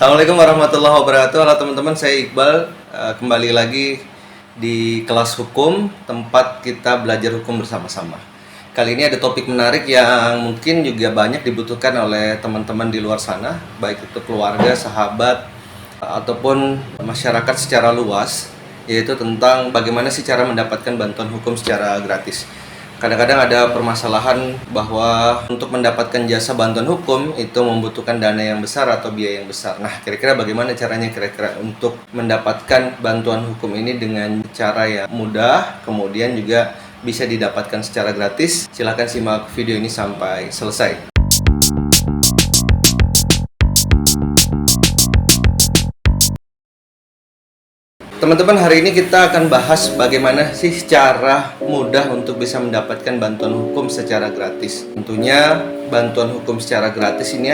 Assalamualaikum warahmatullahi wabarakatuh. Halo teman-teman, saya Iqbal. Kembali lagi di kelas hukum, tempat kita belajar hukum bersama-sama. Kali ini ada topik menarik yang mungkin juga banyak dibutuhkan oleh teman-teman di luar sana, baik itu keluarga, sahabat, ataupun masyarakat secara luas, yaitu tentang bagaimana sih cara mendapatkan bantuan hukum secara gratis. Kadang-kadang ada permasalahan bahwa untuk mendapatkan jasa bantuan hukum itu membutuhkan dana yang besar atau biaya yang besar. Nah, kira-kira bagaimana caranya untuk mendapatkan bantuan hukum ini dengan cara yang mudah, kemudian juga bisa didapatkan secara gratis? Silahkan simak video ini sampai selesai. Teman-teman, hari ini kita akan bahas bagaimana sih cara mudah untuk bisa mendapatkan bantuan hukum secara gratis. Tentunya bantuan hukum secara gratis ini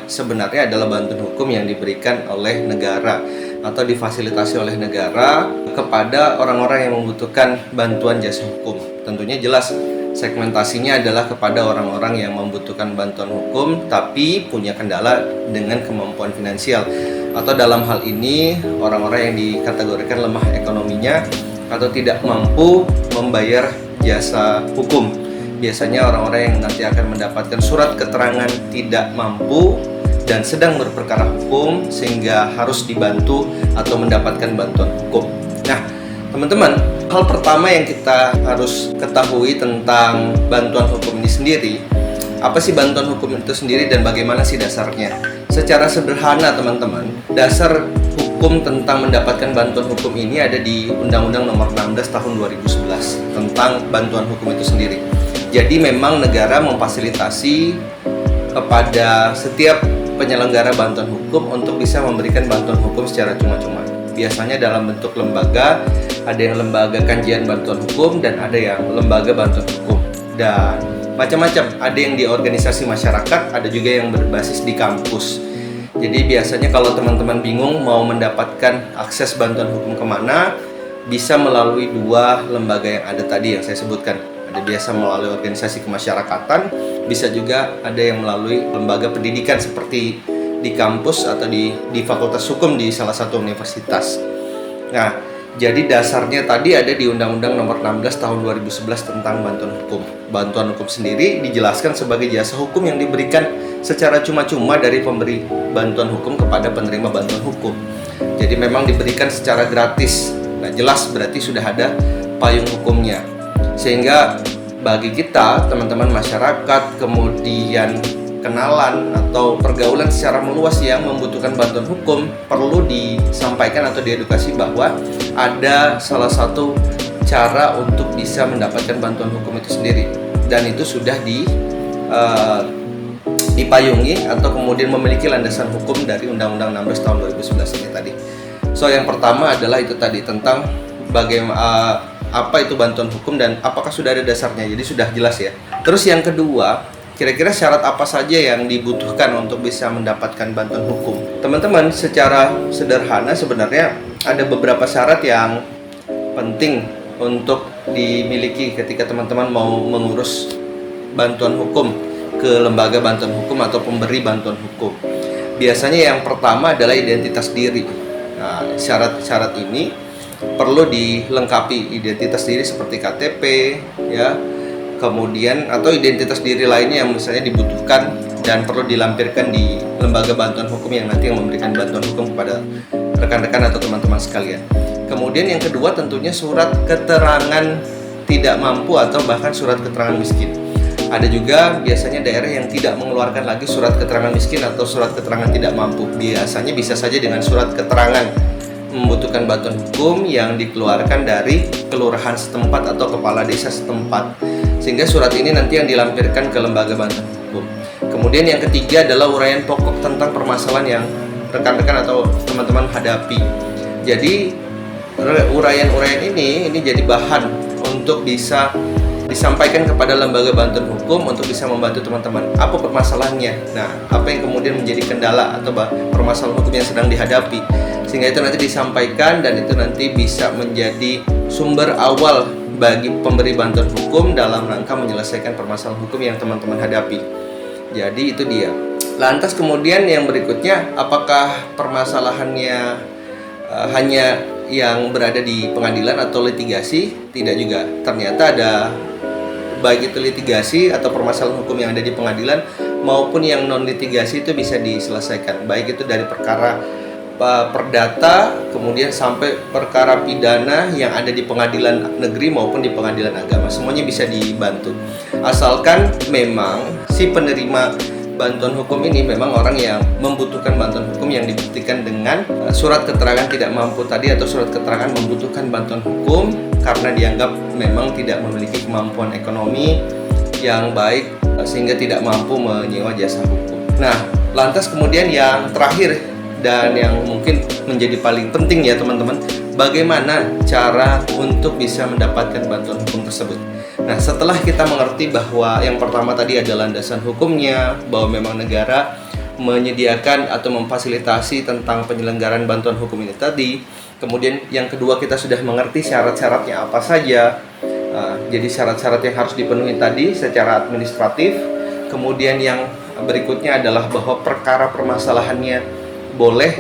sebenarnya adalah bantuan hukum yang diberikan oleh negara atau difasilitasi oleh negara kepada orang-orang yang membutuhkan bantuan jasa hukum. Tentunya jelas segmentasinya adalah kepada orang-orang yang membutuhkan bantuan hukum tapi punya kendala dengan kemampuan finansial, atau dalam hal ini orang-orang yang dikategorikan lemah ekonominya atau tidak mampu membayar jasa hukum. Biasanya orang-orang yang nanti akan mendapatkan surat keterangan tidak mampu dan sedang berperkara hukum sehingga harus dibantu atau mendapatkan bantuan hukum. Nah, teman-teman, hal pertama yang kita harus ketahui tentang bantuan hukum ini sendiri, apa sih bantuan hukum itu sendiri dan bagaimana sih dasarnya? Secara sederhana teman-teman, dasar hukum tentang mendapatkan bantuan hukum ini ada di Undang-Undang Nomor 16 Tahun 2011 tentang bantuan hukum itu sendiri. Jadi memang negara memfasilitasi kepada setiap penyelenggara bantuan hukum untuk bisa memberikan bantuan hukum secara cuma-cuma. Biasanya dalam bentuk lembaga, ada yang lembaga kajian bantuan hukum dan ada yang lembaga bantuan hukum. Dan macam-macam, ada yang di organisasi masyarakat, ada juga yang berbasis di kampus. Jadi biasanya kalau teman-teman bingung mau mendapatkan akses bantuan hukum kemana, bisa melalui dua lembaga yang ada tadi yang saya sebutkan. Ada biasa melalui organisasi kemasyarakatan, bisa juga ada yang melalui lembaga pendidikan seperti di kampus atau di fakultas hukum di salah satu universitas. Nah, jadi dasarnya tadi ada di Undang-Undang Nomor 16 Tahun 2011 tentang bantuan hukum. Bantuan hukum sendiri dijelaskan sebagai jasa hukum yang diberikan secara cuma-cuma dari pemberi bantuan hukum kepada penerima bantuan hukum. Jadi memang diberikan secara gratis. Nah, jelas berarti sudah ada payung hukumnya. Sehingga bagi kita, teman-teman masyarakat, kemudian kenalan atau pergaulan secara meluas yang membutuhkan bantuan hukum, perlu disampaikan atau diedukasi bahwa ada salah satu cara untuk bisa mendapatkan bantuan hukum itu sendiri, dan itu sudah dipayungi atau kemudian memiliki landasan hukum dari Undang-Undang 16 tahun 2011 ini tadi. So, yang pertama adalah itu tadi tentang bagaimana apa itu bantuan hukum dan apakah sudah ada dasarnya. Jadi sudah jelas ya. Terus yang kedua, kira-kira syarat apa saja yang dibutuhkan untuk bisa mendapatkan bantuan hukum? Teman-teman, secara sederhana sebenarnya ada beberapa syarat yang penting untuk dimiliki ketika teman-teman mau mengurus bantuan hukum ke lembaga bantuan hukum atau pemberi bantuan hukum. Biasanya yang pertama adalah identitas diri. Nah, syarat-syarat ini perlu dilengkapi, identitas diri seperti KTP, ya, kemudian atau identitas diri lainnya yang misalnya dibutuhkan dan perlu dilampirkan di lembaga bantuan hukum yang nanti memberikan bantuan hukum kepada rekan-rekan atau teman-teman sekalian. Kemudian yang kedua tentunya surat keterangan tidak mampu atau bahkan surat keterangan miskin. Ada juga biasanya daerah yang tidak mengeluarkan lagi surat keterangan miskin atau surat keterangan tidak mampu. Biasanya bisa saja dengan surat keterangan membutuhkan bantuan hukum yang dikeluarkan dari kelurahan setempat atau kepala desa setempat, sehingga surat ini nanti yang dilampirkan ke lembaga bantuan hukum. Kemudian yang ketiga adalah uraian pokok tentang permasalahan yang rekan-rekan atau teman-teman hadapi. Jadi uraian-uraian ini jadi bahan untuk bisa disampaikan kepada lembaga bantuan hukum untuk bisa membantu teman-teman. Apa permasalahannya? Nah, apa yang kemudian menjadi kendala atau permasalahan hukum yang sedang dihadapi, sehingga itu nanti disampaikan dan itu nanti bisa menjadi sumber awal bagi pemberi bantuan hukum dalam rangka menyelesaikan permasalahan hukum yang teman-teman hadapi. Jadi itu dia. Lantas kemudian yang berikutnya, apakah permasalahannya hanya yang berada di pengadilan atau litigasi? Tidak juga. Ternyata ada baik itu litigasi atau permasalahan hukum yang ada di pengadilan maupun yang non litigasi itu bisa diselesaikan. Baik itu dari perkara perdata kemudian sampai perkara pidana yang ada di pengadilan negeri maupun di pengadilan agama, semuanya bisa dibantu asalkan memang si penerima bantuan hukum ini memang orang yang membutuhkan bantuan hukum yang dibuktikan dengan surat keterangan tidak mampu tadi atau surat keterangan membutuhkan bantuan hukum karena dianggap memang tidak memiliki kemampuan ekonomi yang baik sehingga tidak mampu menyewa jasa hukum. Nah, lantas kemudian yang terakhir dan yang mungkin menjadi paling penting ya teman-teman, bagaimana cara untuk bisa mendapatkan bantuan hukum tersebut. Nah, setelah kita mengerti bahwa yang pertama tadi ada landasan hukumnya, bahwa memang negara menyediakan atau memfasilitasi tentang penyelenggaraan bantuan hukum ini tadi, kemudian yang kedua kita sudah mengerti syarat-syaratnya apa saja. Jadi syarat-syarat yang harus dipenuhi tadi secara administratif, kemudian yang berikutnya adalah bahwa perkara permasalahannya boleh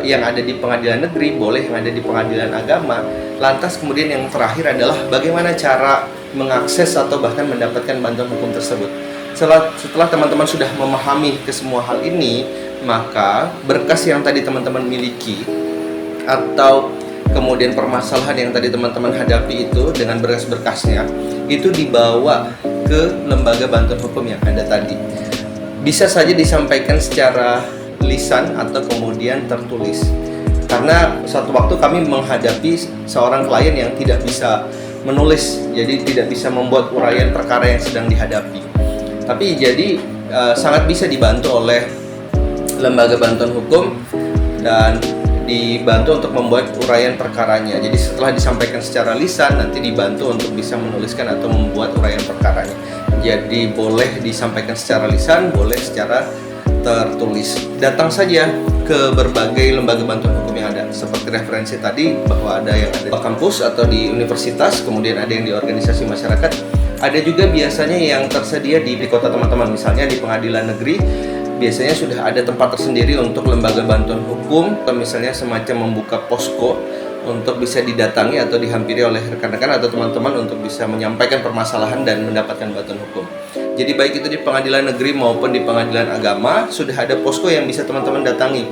yang ada di pengadilan negeri, boleh yang ada di pengadilan agama. Lantas kemudian yang terakhir adalah bagaimana cara mengakses atau bahkan mendapatkan bantuan hukum tersebut. Setelah teman-teman sudah memahami kesemua hal ini, maka berkas yang tadi teman-teman miliki atau kemudian permasalahan yang tadi teman-teman hadapi itu dengan berkas-berkasnya itu dibawa ke lembaga bantuan hukum yang ada tadi. Bisa saja disampaikan secara lisan atau kemudian tertulis. Karena suatu waktu kami menghadapi seorang klien yang tidak bisa menulis, jadi tidak bisa membuat uraian perkara yang sedang dihadapi. Tapi jadi sangat bisa dibantu oleh lembaga bantuan hukum dan dibantu untuk membuat uraian perkaranya. Jadi setelah disampaikan secara lisan, nanti dibantu untuk bisa menuliskan atau membuat uraian perkaranya. Jadi boleh disampaikan secara lisan, boleh secara tertulis. Datang saja ke berbagai lembaga bantuan hukum yang ada. Seperti referensi tadi bahwa ada yang ada di kampus atau di universitas, kemudian ada yang di organisasi masyarakat. Ada juga biasanya yang tersedia di kota teman-teman, misalnya di pengadilan negeri. Biasanya sudah ada tempat tersendiri untuk lembaga bantuan hukum, atau misalnya semacam membuka posko untuk bisa didatangi atau dihampiri oleh rekan-rekan atau teman-teman untuk bisa menyampaikan permasalahan dan mendapatkan bantuan hukum. Jadi baik itu di pengadilan negeri maupun di pengadilan agama sudah ada posko yang bisa teman-teman datangi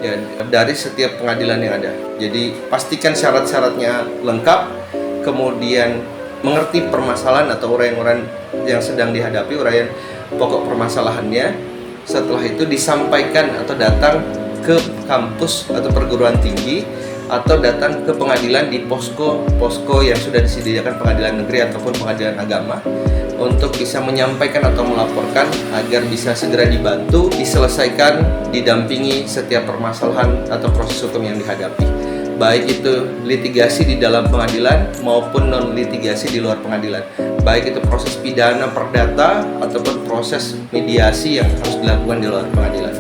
ya, dari setiap pengadilan yang ada. Jadi pastikan syarat-syaratnya lengkap, kemudian mengerti permasalahan atau uraian-uraian yang sedang dihadapi, uraian pokok permasalahannya. Setelah itu disampaikan atau datang ke kampus atau perguruan tinggi atau datang ke pengadilan di posko yang sudah disediakan pengadilan negeri ataupun pengadilan agama untuk bisa menyampaikan atau melaporkan agar bisa segera dibantu, diselesaikan, didampingi setiap permasalahan atau proses hukum yang dihadapi. Baik itu litigasi di dalam pengadilan maupun non litigasi di luar pengadilan. Baik itu proses pidana perdata ataupun proses mediasi yang harus dilakukan di luar pengadilan.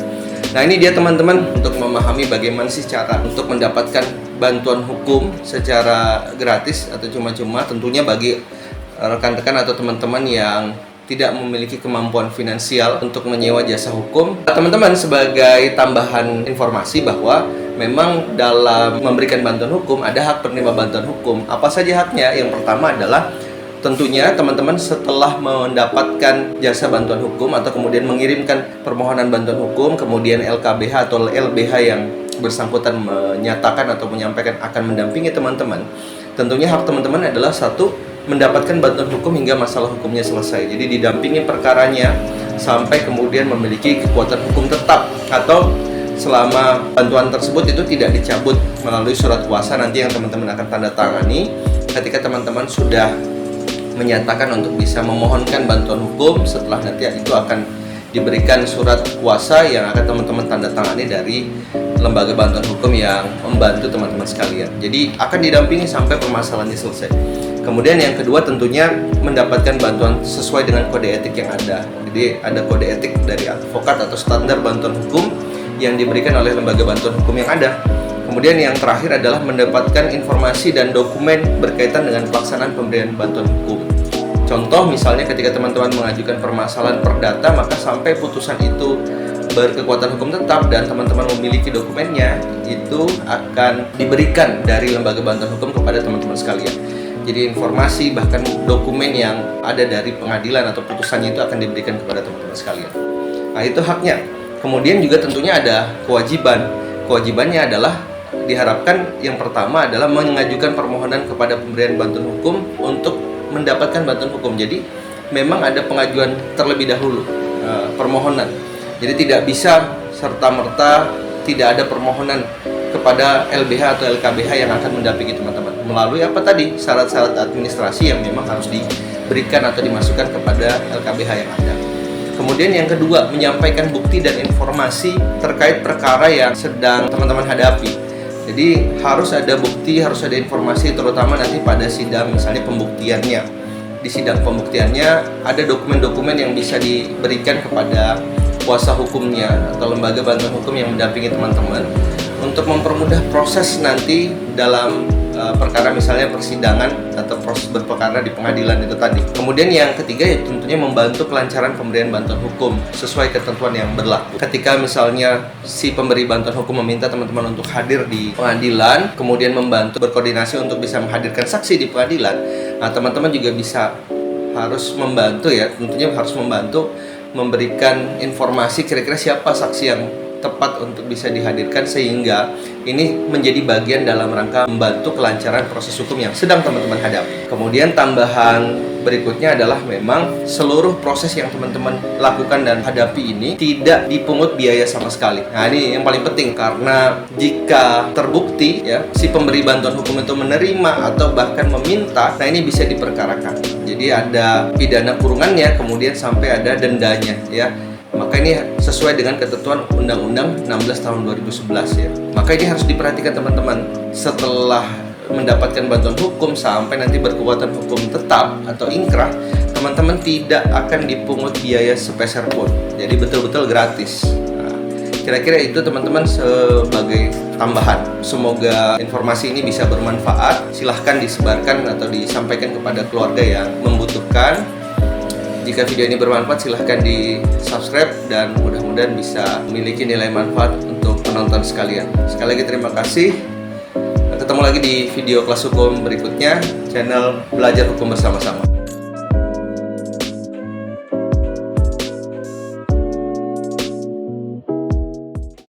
Nah, ini dia teman-teman untuk memahami bagaimana sih cara untuk mendapatkan bantuan hukum secara gratis atau cuma-cuma, tentunya bagi rekan-rekan atau teman-teman yang tidak memiliki kemampuan finansial untuk menyewa jasa hukum. Teman-teman, sebagai tambahan informasi bahwa memang dalam memberikan bantuan hukum ada hak penerima bantuan hukum. Apa saja haknya? Yang pertama adalah tentunya teman-teman setelah mendapatkan jasa bantuan hukum atau kemudian mengirimkan permohonan bantuan hukum, kemudian LKBH atau LBH yang bersangkutan menyatakan atau menyampaikan akan mendampingi teman-teman. Tentunya hak teman-teman adalah satu, mendapatkan bantuan hukum hingga masalah hukumnya selesai. Jadi didampingi perkaranya sampai kemudian memiliki kekuatan hukum tetap, atau selama bantuan tersebut itu tidak dicabut melalui surat kuasa nanti yang teman-teman akan tanda tangani ketika teman-teman sudah menyatakan untuk bisa memohonkan bantuan hukum. Setelah nanti itu akan diberikan surat kuasa yang akan teman-teman tanda tangani dari lembaga bantuan hukum yang membantu teman-teman sekalian. Jadi akan didampingi sampai permasalahannya selesai. Kemudian yang kedua tentunya mendapatkan bantuan sesuai dengan kode etik yang ada. Jadi ada kode etik dari advokat atau standar bantuan hukum yang diberikan oleh lembaga bantuan hukum yang ada. Kemudian yang terakhir adalah mendapatkan informasi dan dokumen berkaitan dengan pelaksanaan pemberian bantuan hukum. Contoh misalnya ketika teman-teman mengajukan permasalahan perdata, maka sampai putusan itu berkekuatan hukum tetap dan teman-teman memiliki dokumennya, itu akan diberikan dari lembaga bantuan hukum kepada teman-teman sekalian. Jadi informasi bahkan dokumen yang ada dari pengadilan atau putusannya itu akan diberikan kepada teman-teman sekalian. Nah, itu haknya. Kemudian juga tentunya ada kewajiban. Kewajibannya adalah diharapkan yang pertama adalah mengajukan permohonan kepada pemberian bantuan hukum untuk mendapatkan bantuan hukum. Jadi memang ada pengajuan terlebih dahulu permohonan. Jadi tidak bisa serta-merta tidak ada permohonan kepada LBH atau LKBH yang akan mendampingi teman-teman melalui apa tadi syarat-syarat administrasi yang memang harus diberikan atau dimasukkan kepada LKBH yang ada. Kemudian yang kedua, menyampaikan bukti dan informasi terkait perkara yang sedang teman-teman hadapi. Jadi harus ada bukti, harus ada informasi, terutama nanti pada sidang misalnya pembuktiannya. Di sidang pembuktiannya ada dokumen-dokumen yang bisa diberikan kepada kuasa hukumnya atau lembaga bantuan hukum yang mendampingi teman-teman untuk mempermudah proses nanti dalam perkara misalnya persidangan atau proses berperkara di pengadilan itu tadi. Kemudian yang ketiga ya tentunya membantu kelancaran pemberian bantuan hukum sesuai ketentuan yang berlaku. Ketika misalnya si pemberi bantuan hukum meminta teman-teman untuk hadir di pengadilan, kemudian membantu berkoordinasi untuk bisa menghadirkan saksi di pengadilan, nah teman-teman juga bisa harus membantu ya, tentunya harus membantu memberikan informasi kira-kira siapa saksi yang tepat untuk bisa dihadirkan sehingga ini menjadi bagian dalam rangka membantu kelancaran proses hukum yang sedang teman-teman hadapi. Kemudian tambahan berikutnya adalah memang seluruh proses yang teman-teman lakukan dan hadapi ini tidak dipungut biaya sama sekali. Nah, ini yang paling penting karena jika terbukti ya si pemberi bantuan hukum itu menerima atau bahkan meminta, nah ini bisa diperkarakan. Jadi ada pidana kurungannya, kemudian sampai ada dendanya ya. Maka ini sesuai dengan ketentuan Undang-Undang 16 tahun 2011 ya. Maka ini harus diperhatikan teman-teman. Setelah mendapatkan bantuan hukum sampai nanti berkekuatan hukum tetap atau ingkrah, teman-teman tidak akan dipungut biaya sepeser pun. Jadi betul-betul gratis. Nah, kira-kira itu teman-teman sebagai tambahan. Semoga informasi ini bisa bermanfaat. Silahkan disebarkan atau disampaikan kepada keluarga yang membutuhkan. Jika video ini bermanfaat, silahkan di subscribe dan mudah-mudahan bisa memiliki nilai manfaat untuk penonton sekalian. Sekali lagi terima kasih. Ketemu lagi di video kelas hukum berikutnya, channel Belajar Hukum Bersama-sama.